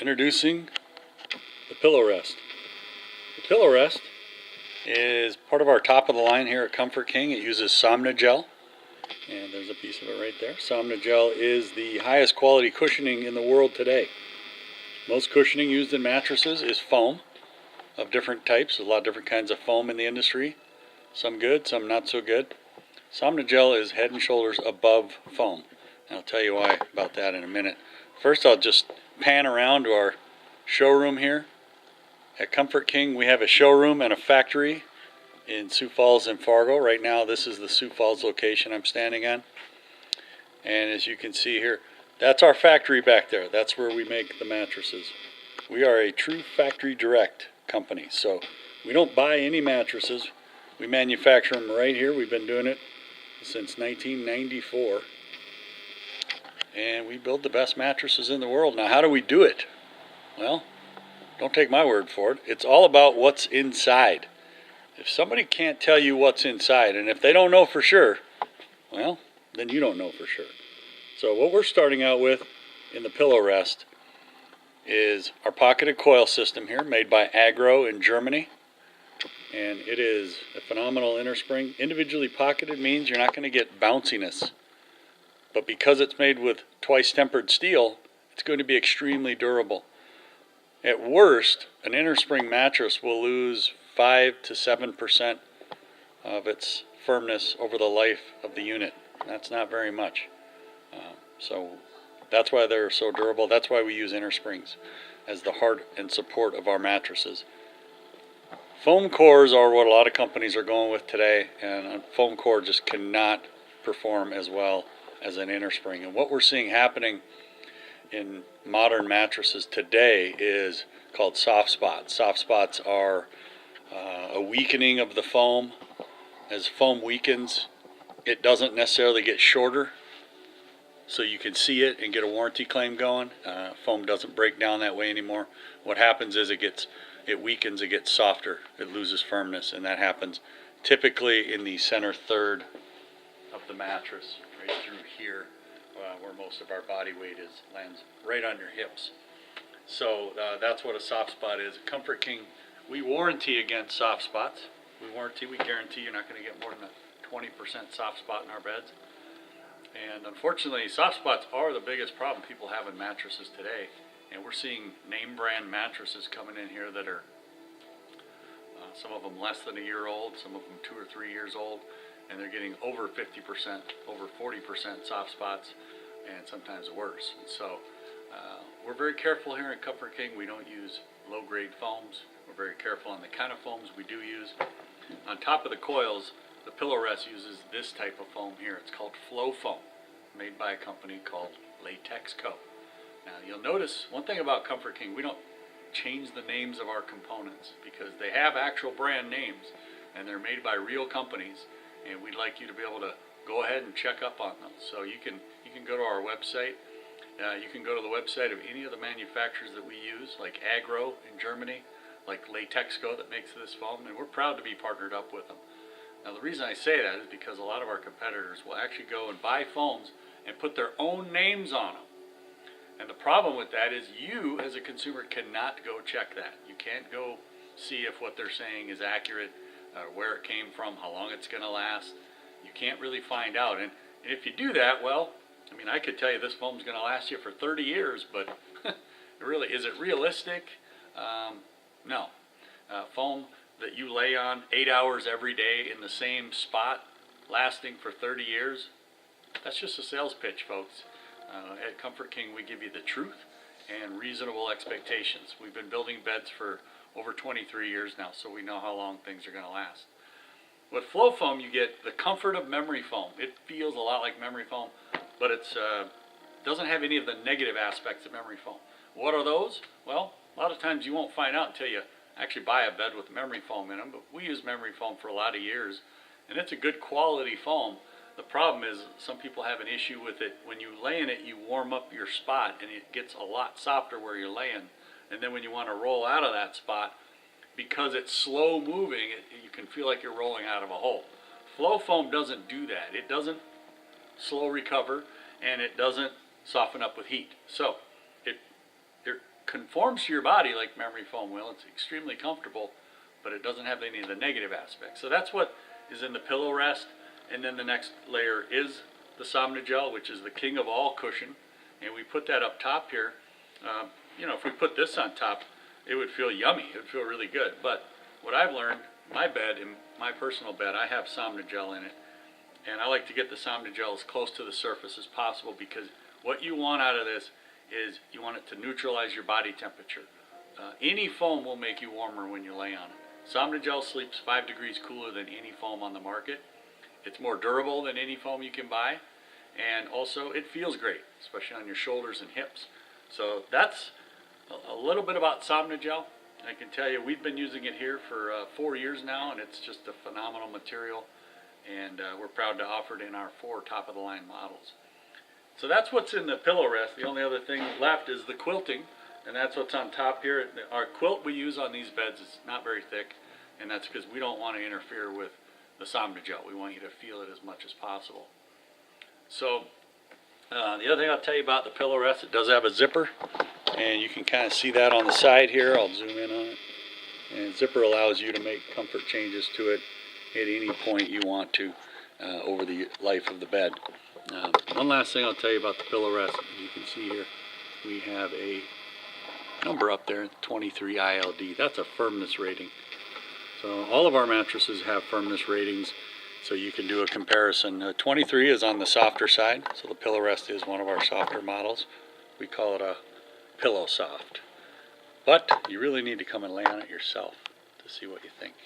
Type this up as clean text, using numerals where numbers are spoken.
Introducing the PillowRest. The PillowRest is part of our top of the line here at Comfort King. It uses Somnogel, and there's a piece of it right there. Somnogel is the highest quality cushioning in the world today. Most cushioning used in mattresses is foam of different types. There's a lot of different kinds of foam in the industry. Some good, some not so good. Somnogel is head and shoulders above foam. And I'll tell you why about that in a minute. First, I'll just pan around to our showroom here. At Comfort King, we have a showroom and a factory in Sioux Falls and Fargo. Right now, this is the Sioux Falls location I'm standing on. And as you can see here, that's our factory back there. That's where we make the mattresses. We are a true factory direct company. So we don't buy any mattresses. We manufacture them right here. We've been doing it since 1994. And we build the best mattresses in the world. Now, how do we do it? Well, don't take my word for it. It's all about what's inside. If somebody can't tell you what's inside, and if they don't know for sure, well, then you don't know for sure. So what we're starting out with in the PillowRest is our pocketed coil system here, made by Agro in Germany. And it is a phenomenal inner spring. Individually pocketed means you're not going to get bounciness. But because it's made with twice tempered steel, it's going to be extremely durable. At worst, an inner spring mattress will lose 5 to 7% of its firmness over the life of the unit. That's not very much. So that's why they're so durable. That's why we use inner springs as the heart and support of our mattresses. Foam cores are what a lot of companies are going with today, and a foam core just cannot perform as well as an inner spring. And what we're seeing happening in modern mattresses today is called soft spots. Soft spots are a weakening of the foam. As foam weakens, it doesn't necessarily get shorter, so you can see it and get a warranty claim going. Foam doesn't break down that way anymore. What happens is it weakens, it gets softer, it loses firmness, and that happens typically in the center third of the mattress, right through here, where most of our body weight lands right on your hips. So that's what a soft spot is. At Comfort King, we warranty against soft spots. We guarantee you're not going to get more than a 20% soft spot in our beds. And unfortunately, soft spots are the biggest problem people have in mattresses today. And we're seeing name brand mattresses coming in here that are some of them less than a year old, some of them 2 or 3 years old, and they're getting over 50%, over 40% soft spots, and sometimes worse. And so we're very careful here at Comfort King. We don't use low-grade foams. We're very careful on the kind of foams we do use. On top of the coils, the PillowRest uses this type of foam here. It's called Flow Foam, made by a company called Latex Co. Now you'll notice one thing about Comfort King, we don't change the names of our components because they have actual brand names and they're made by real companies, and we'd like you to be able to go ahead and check up on them. So you can go to our website. You can go to the website of any of the manufacturers that we use, like Agro in Germany, like Latex Co that makes this foam, and we're proud to be partnered up with them. Now the reason I say that is because a lot of our competitors will actually go and buy foams and put their own names on them. And the problem with that is you, as a consumer, cannot go check that. You can't go see if what they're saying is accurate, where it came from, how long it's going to last. You can't really find out. And if you do that, well, I mean, I could tell you this foam's going to last you for 30 years, but really, is it realistic? No. Foam that you lay on 8 hours every day in the same spot, lasting for 30 years, that's just a sales pitch, folks. At Comfort King, we give you the truth and reasonable expectations. We've been building beds for over 23 years now, so we know how long things are going to last. With Flow Foam, you get the comfort of memory foam. It feels a lot like memory foam, but it doesn't have any of the negative aspects of memory foam. What are those? Well, a lot of times you won't find out until you actually buy a bed with memory foam in them, but we use memory foam for a lot of years, and it's a good quality foam. The problem is some people have an issue with it. When you lay in it, you warm up your spot and it gets a lot softer where you're laying. And then when you want to roll out of that spot, because it's slow moving, you can feel like you're rolling out of a hole. Flow Foam doesn't do that. It doesn't slow recover, and it doesn't soften up with heat. So it conforms to your body like memory foam will. It's extremely comfortable, but it doesn't have any of the negative aspects. So that's what is in the PillowRest. And then the next layer is the Somnogel, which is the king of all cushion. And we put that up top here. You know, if we put this on top, it would feel yummy. It would feel really good. But what I've learned, my bed, in my personal bed, I have Somnogel in it. And I like to get the Somnogel as close to the surface as possible, because what you want out of this is you want it to neutralize your body temperature. Any foam will make you warmer when you lay on it. Somnogel sleeps 5 degrees cooler than any foam on the market. It's more durable than any foam you can buy. And also it feels great, especially on your shoulders and hips. So that's a little bit about Somnogel. I can tell you we've been using it here for 4 years now, and it's just a phenomenal material. And we're proud to offer it in our 4 top-of-the-line models. So that's what's in the PillowRest. The only other thing left is the quilting, and that's what's on top here. Our quilt we use on these beds is not very thick, and that's because we don't want to interfere with the Somnogel. We want you to feel it as much as possible. So the other thing I'll tell you about the PillowRest, it does have a zipper, and you can kind of see that on the side here. I'll zoom in on it. And zipper allows you to make comfort changes to it at any point you want to over the life of the bed. One last thing I'll tell you about the PillowRest. As you can see here, we have a number up there, 23 ILD. That's a firmness rating. So all of our mattresses have firmness ratings, so you can do a comparison. 23 is on the softer side, so the PillowRest is one of our softer models. We call it a Pillow Soft. But you really need to come and lay on it yourself to see what you think.